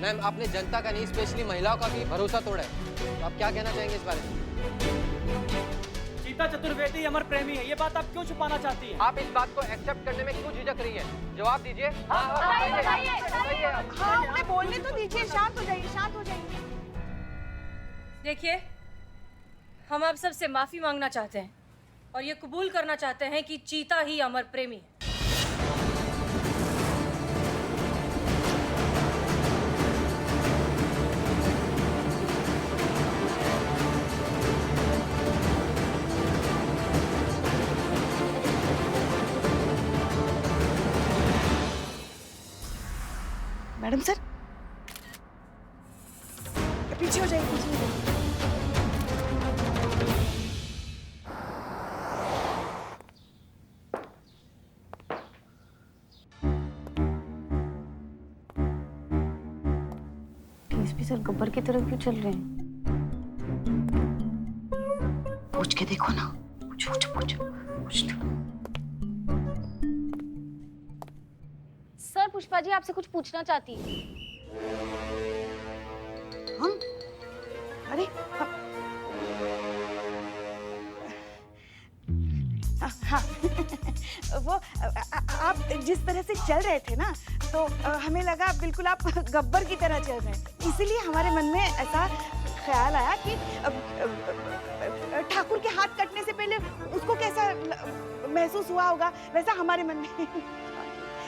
Ma'am, आपने जनता का नहीं, स्पेशली महिलाओं का भी भरोसा तोड़ा है। तो आप क्या कहना चाहेंगे इस बारे में? चीता चतुर्वेदी अमर प्रेमी है, ये बात आप क्यों छुपाना चाहती हैं? आप इस बात को एक्सेप्ट करने में क्यों झिझक रही है? जवाब दीजिए। हाँ, उन्हें बोलने तो दीजिए। शांत हो जाइए, शांत हो जाइए। देखिए, हम आप सबसे माफी मांगना चाहते हैं और ये कबूल करना चाहते हैं कि चीता ही अमर प्रेमी है। मैडम सर, पीछे हो जाइए, पीछे हो जाइए। डीएसपी सर गब्बर की तरफ क्यों चल रहे हैं? पूछ के देखो ना। पूछ दो। सर, पुष्पा जी आपसे कुछ पूछना चाहती है। हम? अरे हाँ वो आप जिस तरह से चल रहे थे ना, तो हमें लगा बिल्कुल आप गब्बर की तरह चल रहे हैं। इसीलिए हमारे मन में ऐसा ख्याल आया कि ठाकुर के हाथ कटने से पहले उसको कैसा महसूस हुआ होगा, वैसा हमारे मन में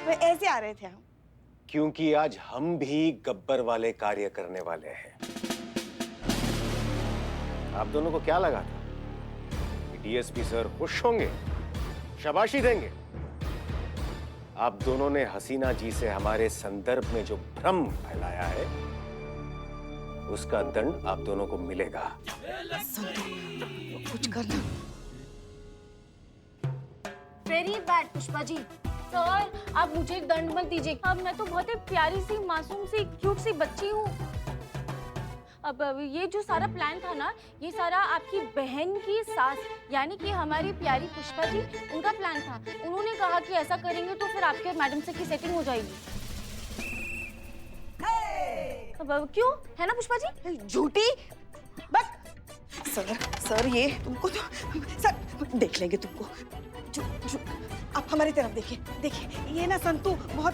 ऐसे आ रहे थे हम। क्योंकि आज हम भी गब्बर वाले कार्य करने वाले हैं। आप दोनों को क्या लगा था कि डीएसपी सर खुश होंगे, शाबाशी देंगे? आप दोनों ने हसीना जी से हमारे संदर्भ में जो भ्रम फैलाया है, उसका दंड आप दोनों को मिलेगा। कुछ करना। Very bad Pushpa ji. Sir, आप मुझे दंड मत दीजिए। अब मैं तो बहुत ही प्यारी सी, मासूम सी, क्यूट सी बच्ची हूँ। अब ये जो सारा प्लान था ना, ये सारा आपकी बहन की सास यानी कि हमारी प्यारी पुष्पा जी, उनका प्लान था। उन्होंने कहा कि ऐसा करेंगे तो फिर आपके मैडम से की सेटिंग हो जाएगी। अब क्यों है ना पुष्पा जी? झूठी बस। सर ये तुमको तो सर देख लेंगे तुमको। आप हमारी तरफ देखिए। ये ना संतू बहुत,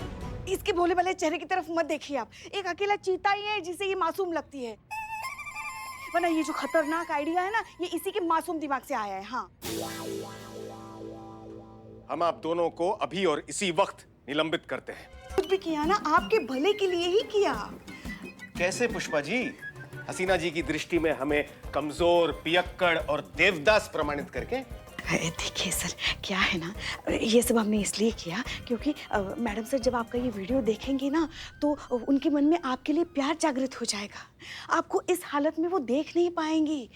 इसके भोले भाले चेहरे की तरफ मत देखिए आप। एक अकेला चीता ही है जिसे ये मासूम लगती है, वरना ये जो खतरनाक आइडिया है ना, ये इसी के मासूम दिमाग से आया है। हाँ, हम आप दोनों को अभी और इसी वक्त निलंबित करते हैं। कुछ भी किया ना आपके भले के लिए ही किया। कैसे पुष्पा जी? हसीना जी की दृष्टि में हमें कमजोर, पियक्कड़ और देवदास प्रमाणित करके? देखिए सर, क्या है ना, ये सब हमने इसलिए किया क्योंकि मैडम सर जब आपका ये वीडियो देखेंगे ना, तो उनके मन में आपके लिए प्यार जागृत हो जाएगा। आपको इस हालत में वो देख नहीं पाएंगी,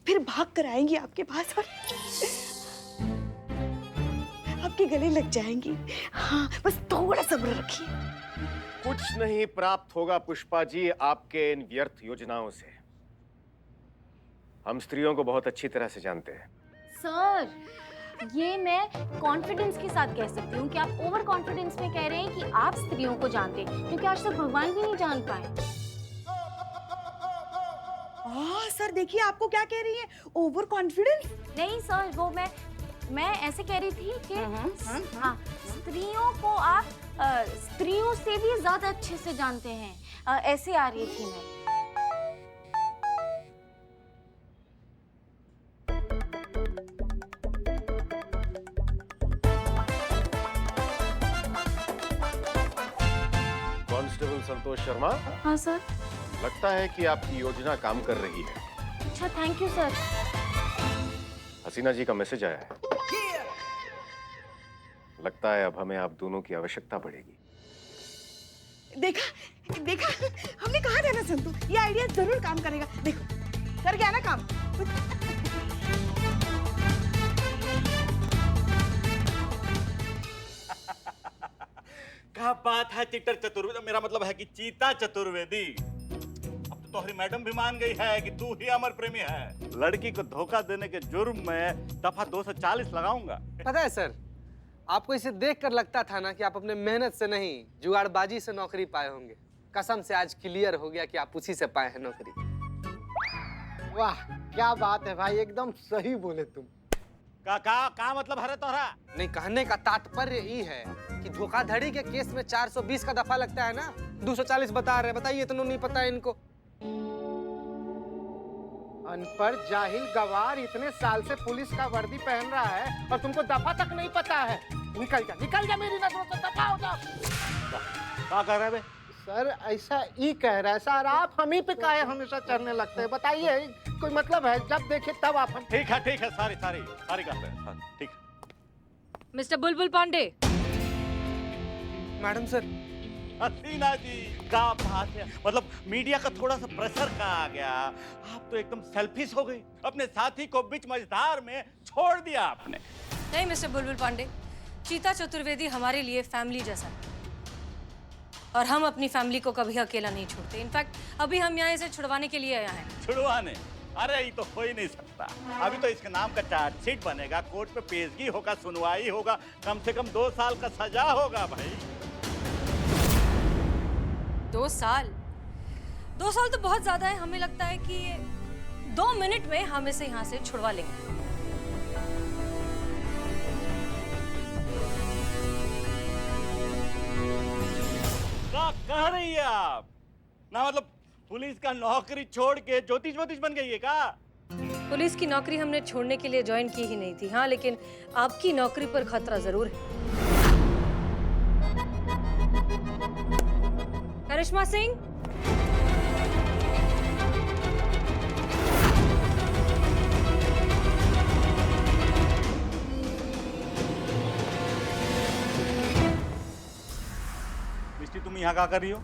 फिर भाग कर आएंगी आपके पास और आपके गले लग जाएंगी। हाँ, बस थोड़ा सब्र रखिए। कुछ नहीं प्राप्त होगा पुष्पा जी आपके इन व्यर्थ योजनाओं से। हम स्त्रियों को बहुत अच्छी तरह से जानते हैं। सर, ये मैं कॉन्फिडेंस के साथ कह सकती हूँ कि आप ओवर कॉन्फिडेंस में कह रहे हैं कि आप स्त्रियों को जानते हैं, क्योंकि आज तक भगवान भी नहीं जान पाए। सर देखिए, आपको क्या कह रही है? Over confidence? नहीं सर, वो मैं ऐसे कह रही थी कि हाँ, स्त्रियों को आप स्त्रियों से भी ज्यादा अच्छे से जानते हैं, ऐसे आ रही थी मैं। कांस्टेबल संतोष शर्मा। हाँ सर। लगता है कि आपकी योजना काम कर रही है। अच्छा, थैंक यू सर। हसीना जी का मैसेज आया है। लगता है अब हमें आप दोनों की आवश्यकता पड़ेगी। देखा, हमने कहा था ना संतू, ये आइडिया जरूर काम करेगा। देखो, कर गया ना काम। क्या बात है चिट्टर चतुर्वेदी, मेरा मतलब है कि चीता चतुर्वेदी। अब तो तुम्हारी मैडम भी मान गई है कि तू ही अमर प्रेमी है। लड़की को धोखा देने के जुर्म में दफा 240 लगाऊंगा। पता है सर, आपको इसे देखकर लगता था ना कि आप अपने मेहनत से नहीं, जुगाड़बाजी से नौकरी पाए होंगे। कसम से आज क्लियर हो गया कि आप उसी से पाए हैं नौकरी। वाह क्या बात है भाई, एकदम सही बोले तुम। का मतलब है तोहरा? नहीं, कहने का तात्पर्य ये है कि धोखाधड़ी के केस में 420 का दफा लगता है ना, 240 बता रहे हैं। बताइए, इतना नहीं पता है इनको। अनपढ़ जाहिल गवार इतने साल से पुलिस का वर्दी पहन रहा है और तुमको दफा तक नहीं पता है। निकल जा मेरी नजरों से, दफा हो जा। क्या कर रहे बे? सर ऐसा ही कह रहा है सर, आप हम ही पे काहे हमेशा चढ़ने लगते हैं? बताइए कोई मतलब है? जब देखे तब आप हम। ठीक है, सारी करते हैं, ठीक है। Mister Bulbul Pandey. Madam sir. Haseena ji, क्या बात है, मतलब मीडिया का थोड़ा सा प्रेशर का आ गया, आप तो एकदम सेल्फिश हो गई, अपने साथी को बीच मझधार में छोड़ दिया आपने। नहीं मिस्टर बुलबुल पांडे, चीता चतुर्वेदी हमारे लिए फैमिली जैसा है और हम अपनी फैमिली को कभी अकेला नहीं छोड़ते। इनफैक्ट अभी हम यहाँ इसे छुड़वाने के लिए आए हैं। छुड़वाने? अरे ये तो हो ही नहीं सकता। अभी तो इसके नाम का चार्जशीट बनेगा, कोर्ट में पेशगी होगा, सुनवाई होगा, कम से कम 2 साल का सजा होगा भाई। 2 साल? 2 साल तो बहुत ज्यादा है। हमें लगता है कि 2 मिनट में हम इसे यहाँ से छुड़वा लेंगे। क्या कह रही है आप? ना मतलब पुलिस का नौकरी छोड़ के ज्योतिष बन गई है क्या? पुलिस की नौकरी हमने छोड़ने के लिए ज्वाइन की ही नहीं थी। हाँ, लेकिन आपकी नौकरी पर खतरा जरूर है। करिश्मा सिंह, मिस्टी तुम यहाँ क्या कर रही हो?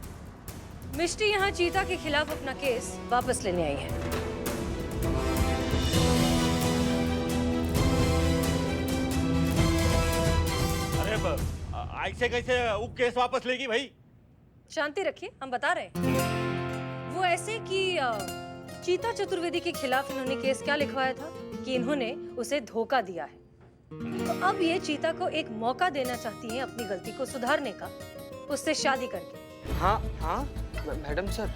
मिष्टी यहाँ चीता के खिलाफ अपना केस वापस लेने आई है। अरे ऐसे कैसे वो केस वापस लेगी भाई? शांति रखिए, हम बता रहे हैं। वो ऐसे कि चीता चतुर्वेदी के खिलाफ इन्होंने केस क्या लिखवाया था कि इन्होंने उसे धोखा दिया है। तो अब ये चीता को एक मौका देना चाहती हैं अपनी गलती को सुधारने का, उससे शादी करके। हाँ मैडम सर।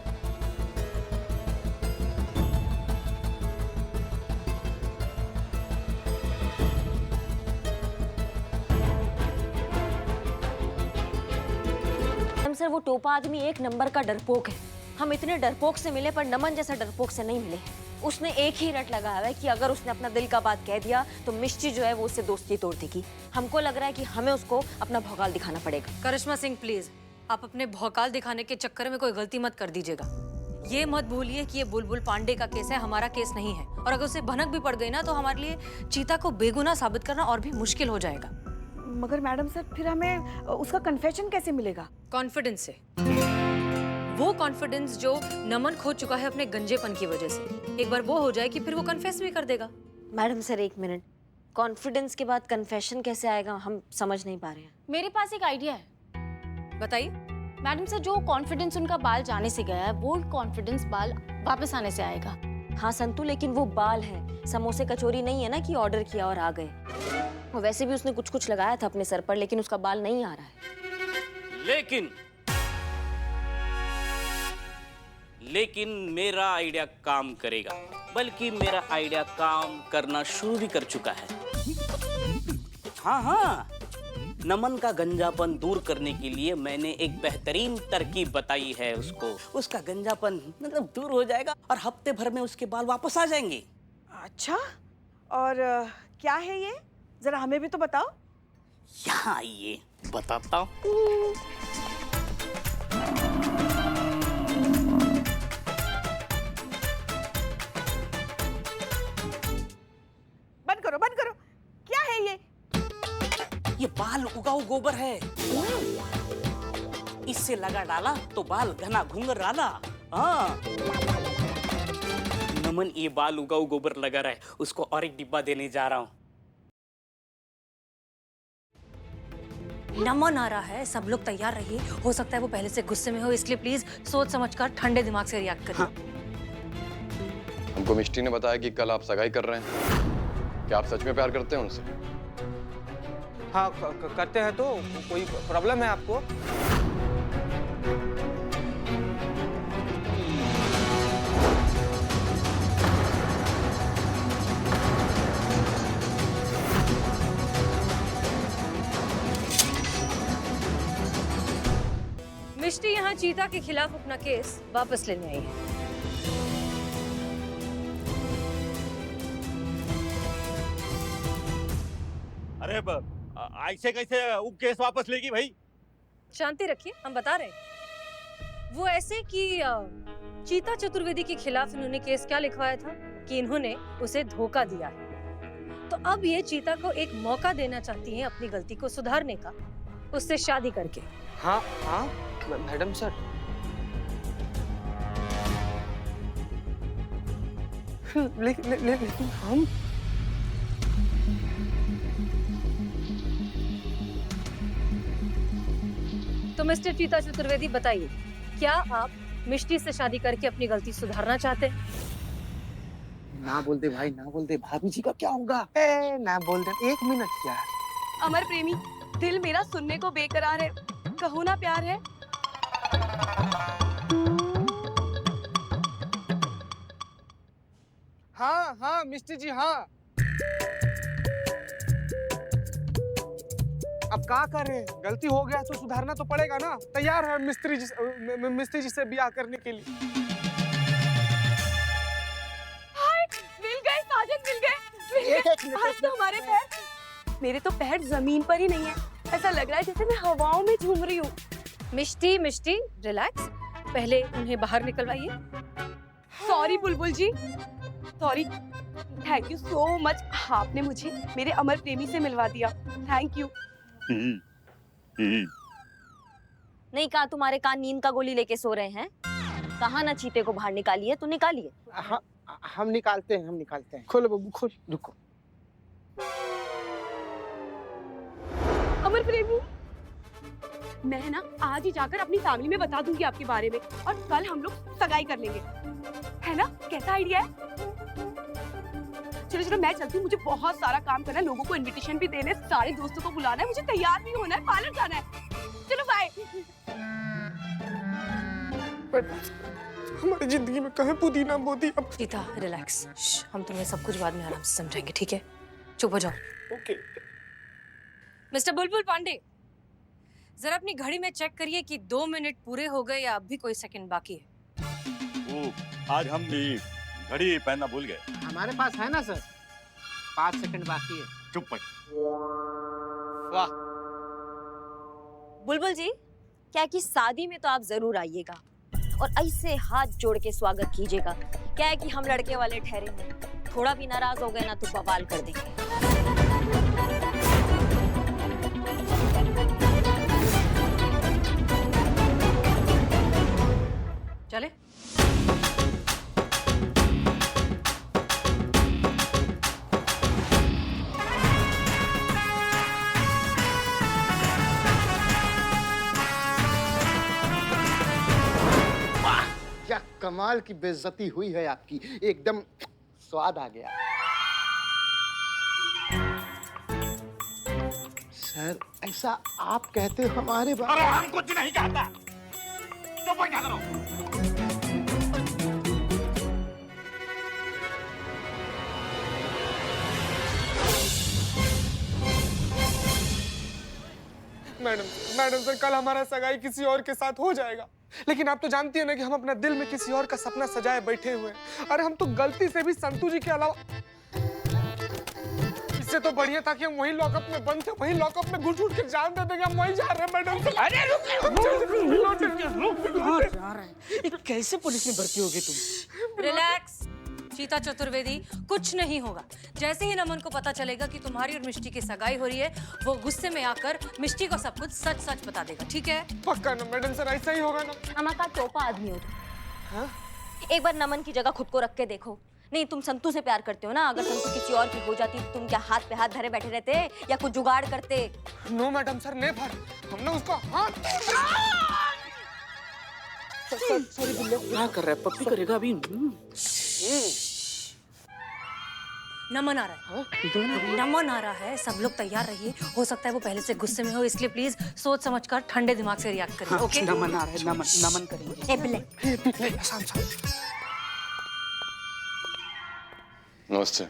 सर वो टोपा आदमी एक नंबर का डरपोक है। हम इतने डरपोक से मिले पर नमन जैसा डरपोक से नहीं मिले। उसने एक ही रट लगाया है कि अगर उसने अपना दिल का बात कह दिया तो मिष्टी जो है वो उससे दोस्ती तोड़ देगी। हमको लग रहा है कि हमें उसको अपना भौकाल दिखाना पड़ेगा। करिश्मा सिंह प्लीज, आप अपने भौकाल दिखाने के चक्कर में कोई गलती मत कर दीजिएगा। ये मत भूलिए कि ये बुलबुल पांडे का केस है, हमारा केस नहीं है। और अगर उसे भनक भी पड़ गई ना तो हमारे लिए चीता को बेगुनाह साबित करना और भी मुश्किल हो जाएगा। मगर मैडम सर फिर हमें उसका कन्फेशन कैसे मिलेगा? कॉन्फिडेंस से। वो कॉन्फिडेंस जो नमन खो चुका है अपने गंजेपन की वजह से। एक बार वो हो जाए कि फिर वो कन्फेस भी कर देगा। मैडम सर एक मिनट, कॉन्फिडेंस के बाद कन्फेशन कैसे आएगा? हम समझ नहीं पा रहे हैं। मेरे पास एक आइडिया है। बताइए। मैडम सर, जो कॉन्फिडेंस उनका बाल जाने से गया है वो कॉन्फिडेंस बाल वापस आने से आएगा। हाँ संतु, लेकिन वो बाल है, समोसे कचौरी नहीं है ना कि ऑर्डर किया और आ गए। वैसे भी उसने कुछ लगाया था अपने सर पर, लेकिन उसका बाल नहीं आ रहा है। लेकिन मेरा आइडिया काम करेगा, बल्कि मेरा आइडिया काम करना शुरू भी कर चुका है। हाँ, नमन का गंजापन दूर करने के लिए मैंने एक बेहतरीन तरकीब बताई है उसको। उसका गंजापन मतलब दूर हो जाएगा और हफ्ते भर में उसके बाल वापस आ जाएंगे। अच्छा, और क्या है ये? जरा हमें भी तो बताओ। यहाँ आइए बताता हूँ। बंद करो, क्या है ये? ये बाल उगाऊ गोबर है। इससे लगा डाला तो बाल घना घुंघर डाला। हाँ, नमन ये बाल उगाऊ गोबर लगा रहा है, उसको और एक डिब्बा देने जा रहा हूँ। नमन आ रहा है, सब लोग तैयार रहिए। हो सकता है वो पहले से गुस्से में हो, इसलिए प्लीज सोच समझकर ठंडे दिमाग से रिएक्ट करिए। हाँ। हमको मिष्टी ने बताया कि कल आप सगाई कर रहे हैं। क्या आप सच में प्यार करते हैं उनसे? हाँ करते हैं। तो कोई प्रॉब्लम है आपको? मिष्टी यहाँ चीता के खिलाफ अपना केस वापस लेने आई है। अरे ऐसे कैसे वो केस वापस लेगी भाई? शांति रखिए, हम बता रहे हैं। वो ऐसे कि चीता चतुर्वेदी के खिलाफ इन्होंने केस क्या लिखवाया था कि इन्होंने उसे धोखा दिया है। तो अब ये चीता को एक मौका देना चाहती हैं अपनी गलती को सुधारने का, उससे शादी करके। हाँ हाँ मैडम सर, लेकिन हम तो मिस्टर चीता चतुर्वेदी बताइए, क्या आप मिष्टी से शादी करके अपनी गलती सुधारना चाहते हैं? ना बोल दे भाई, ना बोल दे, भाभी जी का क्या होगा? ना बोल दे, 1 मिनट यार। अमर प्रेमी, दिल मेरा सुनने को बेकरार है, कहो ना प्यार है। हाँ हाँ मिस्टी जी, हाँ। अब क्या कर रहे हैं? गलती हो गया तो सुधारना तो पड़ेगा ना। तैयार है मिस्त्री जी से ब्याह करने के लिए। मिल गए साजन, मिल गए। आज तो हमारे पैर, मेरे तो पैर जमीन पर ही नहीं है। ऐसा लग रहा है जैसे मैं हवाओं में झूम रही हूँ। मिष्टी मिष्टी रिलैक्स, पहले उन्हें बाहर निकलवाइए। Sorry Bulbul ji, sorry. Thank you so much, आपने मुझे मेरे अमर प्रेमी से मिलवा दिया। Thank you. नहीं कहा तुम्हारे कान नींद का गोली लेके सो रहे हैं? कहा ना चीते को बाहर निकालिए, तो निकालिए। हम निकालते हैं, हम निकालते हैं। खोलो बब्बू, खोल। रुको। अमर प्रेमी, मैं ना आज ही जाकर अपनी फैमिली में बता दूंगी आपके बारे में, और कल हम लोग सगाई कर लेंगे, है ना? कैसा आइडिया है? चलो चलो मैं चलती हूँ, मुझे बहुत सारा काम करना है, लोगों को इनविटेशन भी देने, सारे दोस्तों को बुलाना है, मुझे तैयार भी होना है, पार्लर जाना है। चलो बाय। हमारी जिंदगी में कहीं पुदीना बोती। अब चीता रिलैक्स, हम तुम्हें सब कुछ बाद में आराम से समझाएंगे, ठीक है? चुप हो जाओ। ओके। मिस्टर बुलबुल पांडे, जरा अपनी घड़ी में चेक करिए कि 2 मिनट पूरे हो गए या अब भी कोई सेकंड बाकी है। आज हम भी घड़ी पहनना भूल गए। हमारे पास है ना सर, 5 सेकंड बाकी है। चुप भाई। वाह। बुलबुल जी, क्या कि शादी में तो आप जरूर आइएगा और ऐसे हाथ जोड़ के स्वागत कीजिएगा। क्या है कि हम लड़के वाले ठहरे हैं, थोड़ा भी नाराज हो गए ना तो बवाल कर देंगे। चले। क्या कमाल की बेइज्जती हुई है आपकी, एकदम स्वाद आ गया। सर ऐसा आप कहते हो हमारे बारे में? हम कुछ नहीं कहता। चुप हो, क्या करो? मैडम सर, कल हमारा सगाई किसी और के साथ हो जाएगा, लेकिन आप तो जानती है ना कि हम अपना दिल में किसी और का सपना सजाए बैठे हुए हैं। अरे हम तो गलती से भी संतू जी के अलावा, इससे तो बढ़िया था कि हम वहीं लॉकअप में बंद थे, वहीं लॉकअप में घुट के जान दे देंगे। हम वहीं जा रहे हैं मैडम सर। अरे रुक, कैसे पुलिस में भर्ती होगी तुम? रिलैक्स चीता चतुर्वेदी, कुछ नहीं होगा। जैसे ही नमन को पता चलेगा कि तुम्हारी और मिष्टी की सगाई हो रही है, वो गुस्से में आकर मिष्टी को सब कुछ सच सच बता देगा, ठीक है? पक्का ना मैडम सर, ऐसा ही होगा ना? अमा का टोपा आदमी हो तुम। हाँ? एक बार नमन की जगह खुद को रख के देखो। नहीं, तुम संतू से प्यार करते हो ना? अगर संतू किसी और की हो जाती तो तुम क्या हाथ पे हाथ धरे बैठे रहते या कुछ जुगाड़ करते? No madam sir, never. हमने उसका हाथ। सॉरी बिल्ले, क्या कर रहा है? पप्पी करेगा अभी। नमन आ रहा है। नमन आ रहा है, सब लोग तैयार रहिए। हो सकता है वो पहले से गुस्से में हो, इसलिए प्लीज सोच समझकर ठंडे दिमाग से रिएक्ट करिए। ओके? नमन आ रहा है, नमन करेंगे। ए बिल्ले, नमस्ते।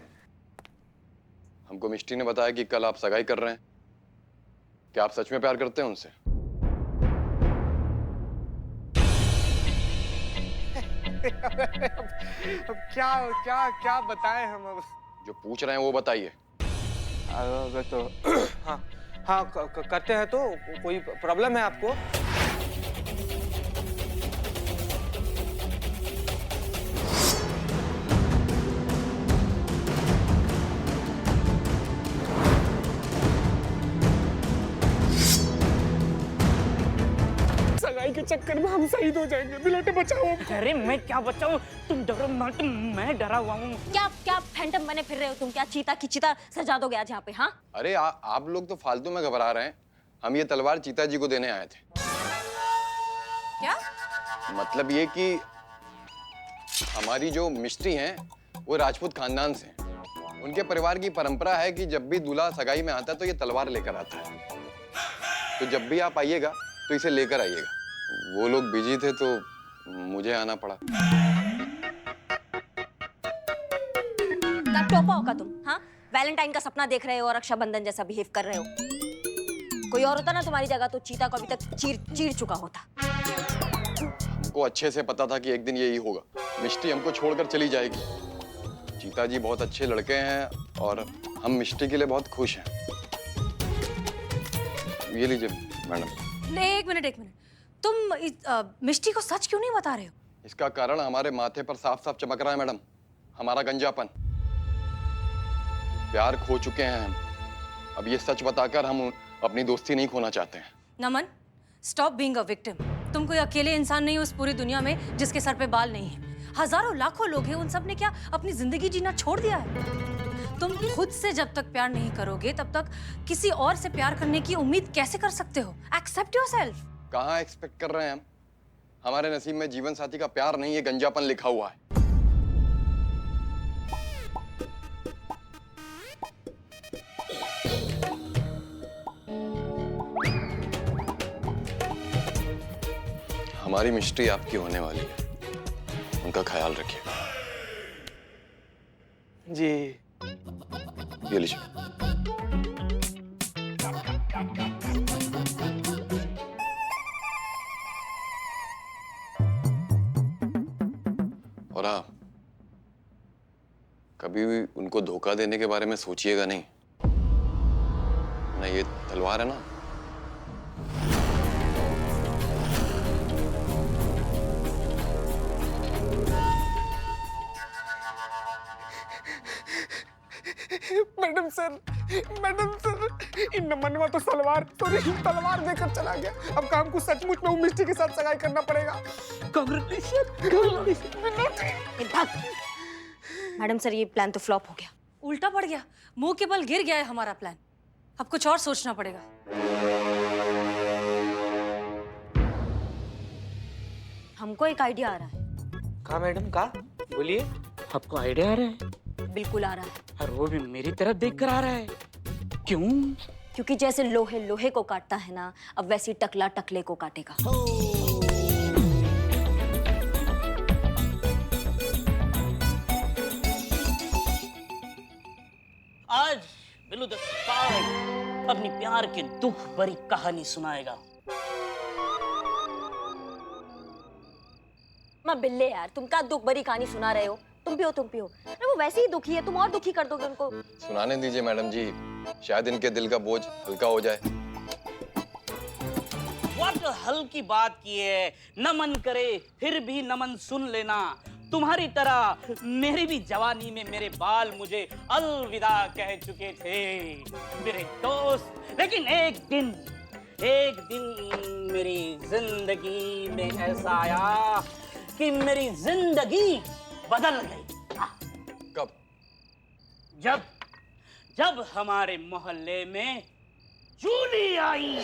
हमको मिष्टी ने बताया कि कल आप सगाई कर रहे हैं। क्या आप सच में प्यार करते हैं उनसे? अब क्या क्या क्या बताएं हम अब। जो पूछ रहे हैं वो बताइए। अब तो हाँ हाँ करते हैं। तो कोई प्रॉब्लम है आपको? सगाई के चक्कर में हम शहीद हो जाएंगे। बिलोटे बचाओ हमको। अरे मैं क्या बचाऊं, तुम डरो मत, मैं डरा हुआ हूँ। क्या क्या फैंटम बने फिर रहे हो तुम? क्या चीता की चिता सजा दोगे आज यहाँ पे? हाँ अरे आप लोग तो फालतू में घबरा रहे हैं। हम ये तलवार चीता जी को देने आए थे। क्या मतलब ये कि हमारी जो मिस्त्री हैं वो राजपूत खानदान से हैं। उनके परिवार की परंपरा है कि जब भी दूल्हा सगाई में आता है तो ये तलवार लेकर आता है। तो जब भी आप आइएगा तो इसे लेकर आइएगा। वो लोग बिजी थे तो मुझे आना पड़ा। क्या टोपा होगा तुम? हाँ वैलेंटाइन का सपना देख रहे हो और रक्षाबंधन जैसा बिहेव कर रहे हो। कोई और होता ना तुम्हारी जगह तो चीता को अभी तक चीर चुका होता। हमको अच्छे से पता था कि एक दिन यही होगा। मिष्टी हमको छोड़कर चली जाएगी। चीता जी बहुत अच्छे लड़के हैं और हम मिष्टी के लिए बहुत खुश हैं। ये लीजिए मैडम। एक मिनट तुम मिष्टी को सच क्यों नहीं बता रहे हो? इसका कारण हमारे माथे पर साफ साफ चमक रहा है मैडम। हमारा गंजापन। प्यार खो चुके हैं हम। अब ये सच बताकर हम अपनी दोस्ती नहीं खोना चाहते हैं। नमन, स्टॉप बीइंग अ विक्टिम। तुम कोई अकेले इंसान नहीं हो उस पूरी दुनिया में जिसके सर पे बाल नहीं है। हजारों लाखों लोग हैं, उन सब ने क्या अपनी जिंदगी जीना छोड़ दिया है? तुम खुद से जब तक प्यार नहीं करोगे तब तक किसी और से प्यार करने की उम्मीद कैसे कर सकते हो? Accept yourself. कहाँ एक्सपेक्ट कर रहे हैं हम? हमारे नसीब में जीवन साथी का प्यार नहीं है, गंजापन लिखा हुआ है। हमारी मिस्ट्री आपकी होने वाली है, उनका ख्याल रखिएगा। जी ये लीजिए। और हाँ, कभी भी उनको धोखा देने के बारे में सोचिएगा नहीं। ना ये तलवार है ना, मैडम सर इन मनवा तो तलवार देकर चला गया। अब काम को सचमुच में मिष्टी के साथ सगाई करना पड़ेगा। मैडम सर ये प्लान तो फ्लॉप हो गया। उल्टा पड़ गया, मुंह के बल गिर गया है हमारा प्लान। अब कुछ और सोचना पड़ेगा। हमको एक आइडिया आ रहा है। कहा मैडम का? बोलिए। आपको आइडिया आ रहा है? बिल्कुल आ रहा है। और वो भी मेरी तरफ देखकर आ रहा है। क्यों? क्योंकि जैसे लोहे लोहे को काटता है ना, अब वैसी टकला टकले को काटेगा। आज बिल्लू द स्पाई अपनी प्यार की दुख भरी कहानी सुनाएगा। माँ बिल्ले यार, तुम क्या दुख भरी कहानी सुना रहे हो? तुम पियो। अरे वो वैसे ही दुखी है, तुम और दुखी कर दोगे उनको। सुनाने दीजिए मैडम जी, शायद इनके दिल का बोझ हल्का हो जाए। व्हाट हल्की बात की है। नमन करे फिर भी नमन सुन लेना। तुम्हारी तरह मेरी भी जवानी में मेरे बाल मुझे अलविदा कह चुके थे मेरे दोस्त। लेकिन एक दिन मेरी जिंदगी में ऐसा आया कि मेरी जिंदगी बदल गई। कब? जब हमारे मोहल्ले में जूली आई।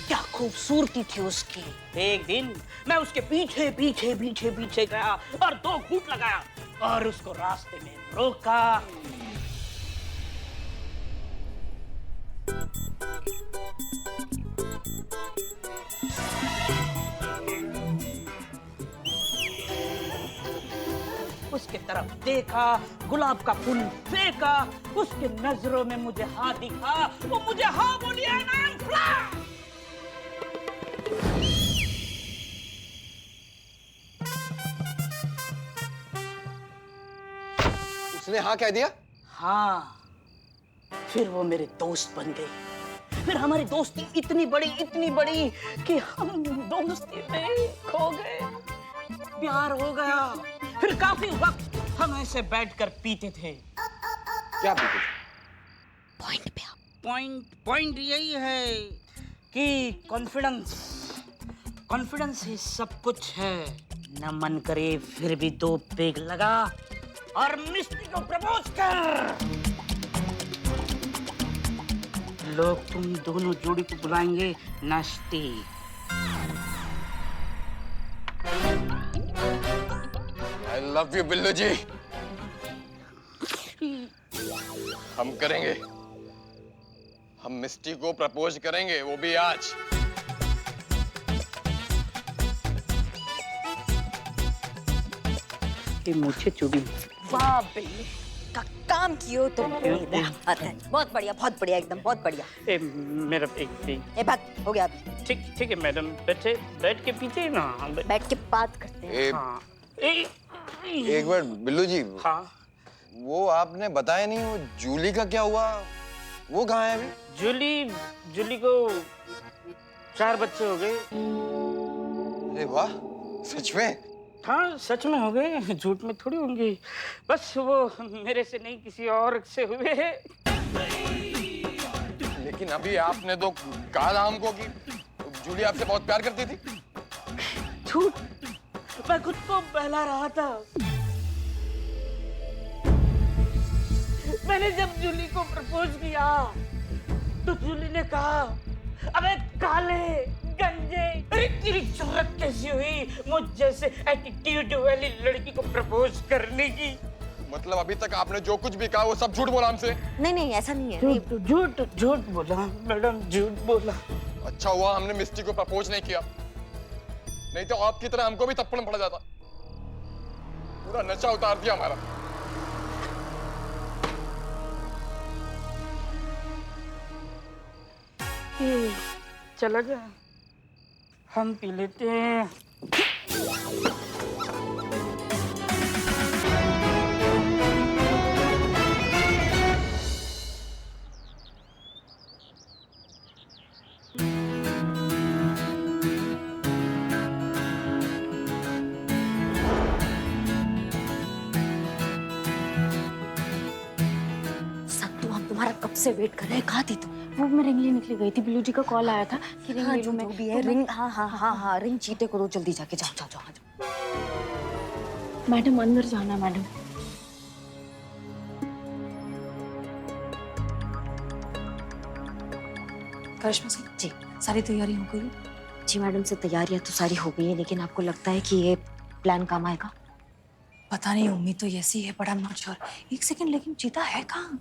क्या खूबसूरती थी उसकी। एक दिन मैं उसके पीछे गया और 2 घूंट लगाया और उसको रास्ते में रोका। उसके तरफ देखा, गुलाब का फूल फेंका, उसके नजरों में मुझे हाँ दिखा, वो मुझे हाँ बोली and I'm fly! उसने हाँ कह दिया? हाँ, फिर वो मेरे दोस्त बन गई। फिर हमारी दोस्ती इतनी बड़ी कि हम दोस्ती में खो गए। प्यार हो गया। फिर काफी वक्त हम ऐसे बैठकर पीते थे। क्या पीते थे? पॉइंट पे आओ। पॉइंट यही है कि कॉन्फिडेंस ही सब कुछ है। न मन करे फिर भी 2 पेग लगा और मिस्टी को प्रपोज कर। लोग तुम दोनों जोड़ी को बुलाएंगे नाश्ती। I love you, बिल्लू जी। हम करेंगे। हम मिस्टी को प्रपोज करेंगे, वो भी आज। ये मुझे चुड़ी। वाह बिल्ली का काम कियो तो बहुत बढ़िया एकदम बहुत बढ़िया। मेरा एक ए बात हो गया अभी। ठीक है मैडम, बैठ के पीछे ना। बैठ के बात करते हैं। हाँ। एक बार बिल्लू जी। हाँ। वो आपने बताया नहीं, वो जूली का क्या हुआ? वो कहाँ है अभी? जूली को 4 बच्चे हो गए। अरे वाह, सच में? हाँ सच में हो गए, झूठ में थोड़ी होंगे। बस वो मेरे से नहीं किसी और से हुए हैं। लेकिन अभी आपने तो कहा था हमको कि जूली आपसे बहुत प्यार करती थी। झूठ, मैं खुद को बहला रहा था। मैंने जब जूली को प्रपोज किया तो जूली ने कहा, अबे काले गंजे, अरे तेरी जरूरत कैसी हुई मुझ जैसे एटीट्यूड वाली लड़की को प्रपोज करने की? मतलब अभी तक आपने जो कुछ भी कहा वो सब झूठ बोला हमसे? नहीं ऐसा नहीं है। झूठ बोला मैडम, झूठ बोला। अच्छा हुआ हमने मिस्टी को प्रपोज नहीं किया, नहीं तो आपकी तरह हमको भी थप्पड़ पड़ जाता। पूरा नशा उतार दिया हमारा। चला जा, हम पी लेते हैं। सत्तू, हम तुम्हारा कब से वेट कर रहे हैं। कहाँ थी तुम? वो मैं रिंग लेने निकली गई थी। बिल्लू जी का कॉल आया था कि रिंग ले लूं मैं। भी है रिंग। हाँ रिंग चीते को दो, जल्दी जाके जाओ। मैडम अंदर जाना। मैडम करिश्मा सिंह जी, सारी तैयारी हो गई? जी मैडम से तैयारियां तो सारी हो गई है, लेकिन आपको लगता है कि ये प्लान काम आएगा? पता नहीं, उम्मीद तो ऐसी है, बड़ा नॉट श्योर। एक सेकंड, लेकिन चीता है कहाँ?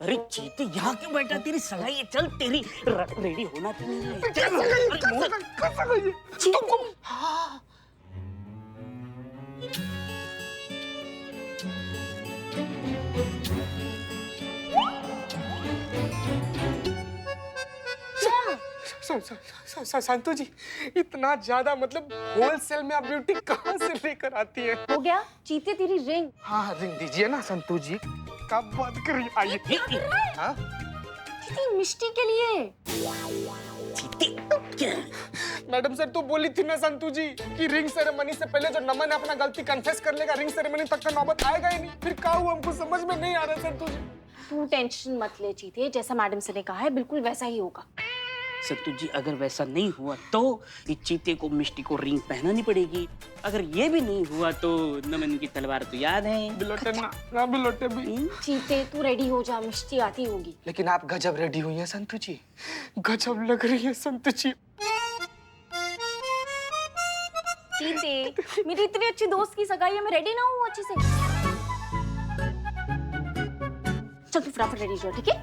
अरे चीते यहाँ क्यों बैठा? तेरी सगाई है, चल तेरी रेडी होना चाहिए। संतु जी, इतना ज्यादा मतलब होलसेल में आप ब्यूटी कहाँ से लेकर आती है? हो गया चीते, तेरी रिंग। हाँ रिंग दीजिए ना संतु जी। कब बात करिए, आइए। हाँ? चीते मिष्टी के लिए। मैडम सर तो बोली थी ना संतु जी कि रिंग सेरेमनी से पहले जो नमन अपना गलती कन्फेस कर लेगा, रिंग सेरेमनी तक का नौबत आएगा ही नहीं। फिर क्या हुआ हमको समझ में नहीं आ रहा संतु जी। तू टेंशन मत ले चीते, जैसा मैडम से ने कहा है बिल्कुल वैसा ही होगा। संतु जी अगर वैसा नहीं हुआ तो इस चीते को मिष्टी को रिंग पहनानी पड़ेगी। अगर ये भी नहीं हुआ तो नमन की तलवार तो याद है। बिलोटे ना बिलोटे भी। चीते तू रेडी हो जा, मिष्टी आती होगी। लेकिन आप गजब रेडी हुई हैं संतु जी, गजब लग रही है संतु जी। चीते, मेरी इतनी अच्छी दोस्त की सगाई है, मैं रेडी ना हूँ अच्छे से। चल तू फटाफट रेडी हो, ठीक है?